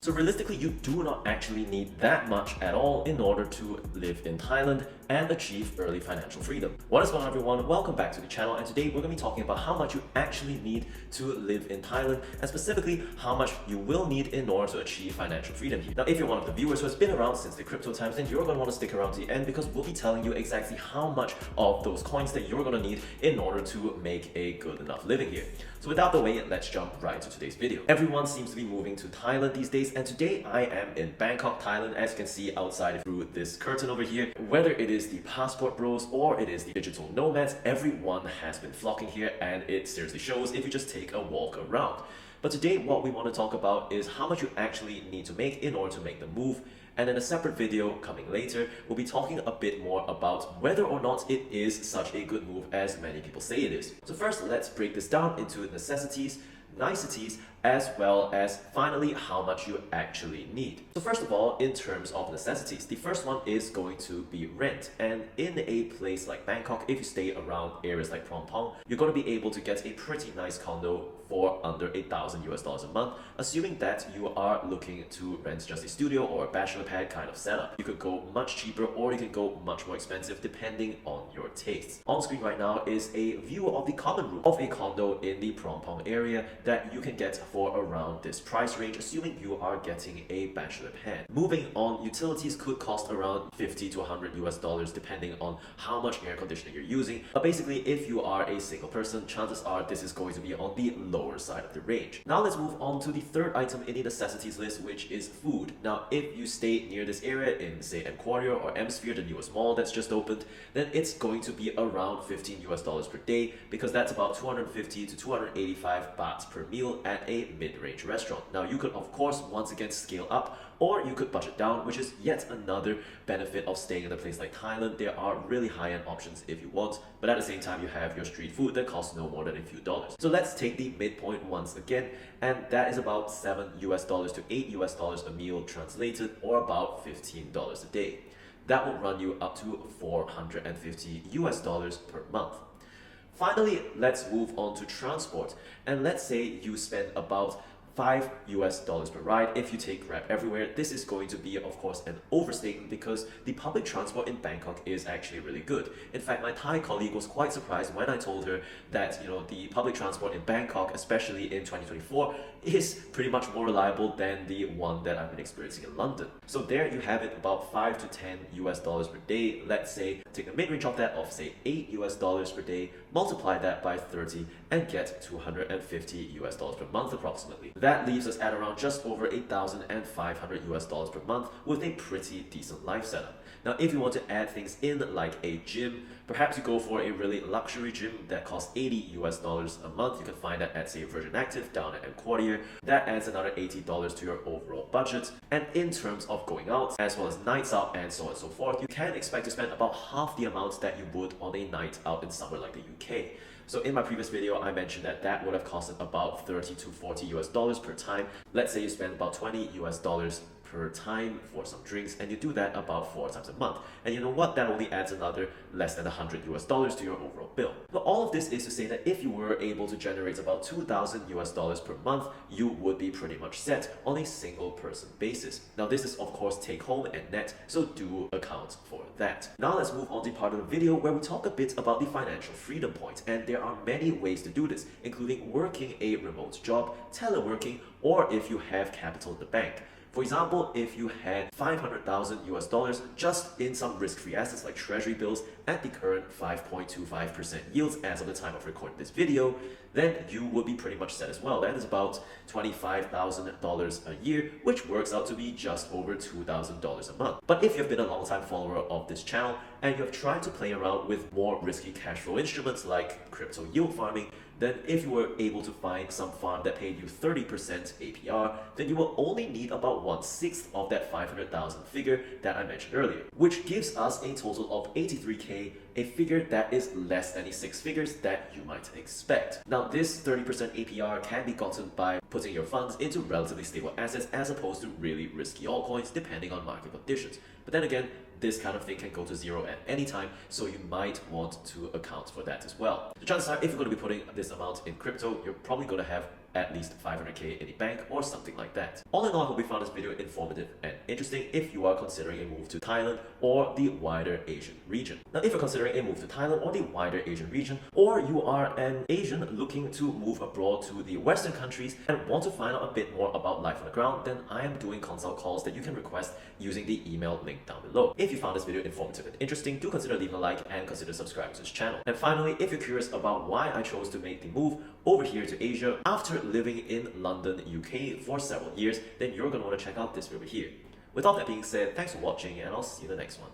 So realistically, you do not actually need that much at all in order to live in Thailand and achieve early financial freedom. What is going on, everyone? Welcome back to the channel, and today we're going to be talking about how much you actually need to live in Thailand, and specifically how much you will need in order to achieve financial freedom here. Now, if you're one of the viewers who has been around since the crypto times, then you're going to want to stick around to the end because we'll be telling you exactly how much of those coins that you're going to need in order to make a good enough living here. So without the way, let's jump right into today's video. Everyone seems to be moving to Thailand these days, and today I am in Bangkok, Thailand, as you can see outside through this curtain over here. Whether it is the passport bros or it is the digital nomads, everyone has been flocking here, and it seriously shows if you just take a walk around. But today what we want to talk about is how much you actually need to make in order to make the move. And in a separate video coming later, we'll be talking a bit more about whether or not it is such a good move as many people say it is. So first, let's break this down into necessities, niceties, as well as finally how much you actually need. So first of all, in terms of necessities, the first one is going to be rent. And in a place like Bangkok, if you stay around areas like Phnom Penh, you're going to be able to get a pretty nice condo for under $8,000 a month, assuming that you are looking to rent just a studio or a bachelor pad kind of setup. You could go much cheaper or you can go much more expensive depending on your tastes. On screen right now is a view of the common room of a condo in the Phnom Penh area that you can get for around this price range, assuming you are getting a bachelor pad. Moving on, utilities could cost around $50 to $100 depending on how much air conditioning you're using. But basically, if you are a single person, chances are this is going to be on the lower side of the range. Now let's move on to the third item in the necessities list, which is food. Now, if you stay near this area in, say, Enquiries or M-Sphere, the newest mall that's just opened, then it's going to be around $15 per day, because that's about 250 to 285 bahts per meal at a mid-range restaurant. Now, you could of course once again scale up, or you could budget down, which is yet another benefit of staying in a place like Thailand. There are really high-end options if you want, but at the same time you have your street food that costs no more than a few dollars. So let's take the midpoint once again, and that is about $7 to $8 a meal translated, or about $15 a day. That will run you up to $450 per month. Finally, let's move on to transport, and let's say you spend about $5 per ride if you take Grab everywhere. This is going to be, of course, an overstatement because the public transport in Bangkok is actually really good. In fact, my Thai colleague was quite surprised when I told her that, the public transport in Bangkok, especially in 2024, is pretty much more reliable than the one that I've been experiencing in London. So there you have it, about $5 to $10 per day. Let's say take the mid-range of that of say $8 per day, multiply that by 30 and get $250 per month approximately. That leaves us at around just over $8,500 per month with a pretty decent life setup. Now, if you want to add things in like a gym, perhaps you go for a really luxury gym that costs $80 a month. You can find that at, say, Virgin Active down at Enquiries. That adds another $80 to your overall budget. And in terms of going out, as well as nights out and so on and so forth, you can expect to spend about half the amount that you would on a night out in somewhere like the UK. So in my previous video, I mentioned that that would have costed about $30 to $40 per time. Let's say you spend about $20 per time for some drinks, and you do that about 4 times a month. And you know what? That only adds another less than $100 to your overall bill. But all of this is to say that if you were able to generate about $2,000 per month, you would be pretty much set on a single person basis. Now, this is of course take home and net, so do account for that. Now let's move on to part of the video where we talk a bit about the financial freedom point. And there are many ways to do this, including working a remote job, teleworking, or if you have capital in the bank. For example, if you had $500,000 just in some risk-free assets like treasury bills at the current 5.25% yields as of the time of recording this video, then you would be pretty much set as well. That is about $25,000 a year, which works out to be just over $2,000 a month. But if you've been a long-time follower of this channel and you have tried to play around with more risky cash flow instruments like crypto yield farming, then if you were able to find some farm that paid you 30% APR, then you will only need about 1/6 of that 500,000 figure that I mentioned earlier, which gives us a total of 83K, a figure that is less than the 6 figures that you might expect. Now, this 30% APR can be gotten by putting your funds into relatively stable assets as opposed to really risky altcoins depending on market conditions. But then again, this kind of thing can go to zero at any time, so you might want to account for that as well. The chances are, if you're going to be putting this amount in crypto, you're probably going to have at least 500k in the bank or something like that. All in all, I hope you found this video informative and interesting if you are considering a move to Thailand or the wider Asian region. Now, if you're considering a move to Thailand or the wider Asian region, or you are an Asian looking to move abroad to the Western countries and want to find out a bit more about life on the ground, then I am doing consult calls that you can request using the email link down below. If you found this video informative and interesting, do consider leaving a like and consider subscribing to this channel. And finally, if you're curious about why I chose to make the move over here to Asia after living in London, UK for several years, then you're going to want to check out this video here. With all that being said, thanks for watching and I'll see you in the next one.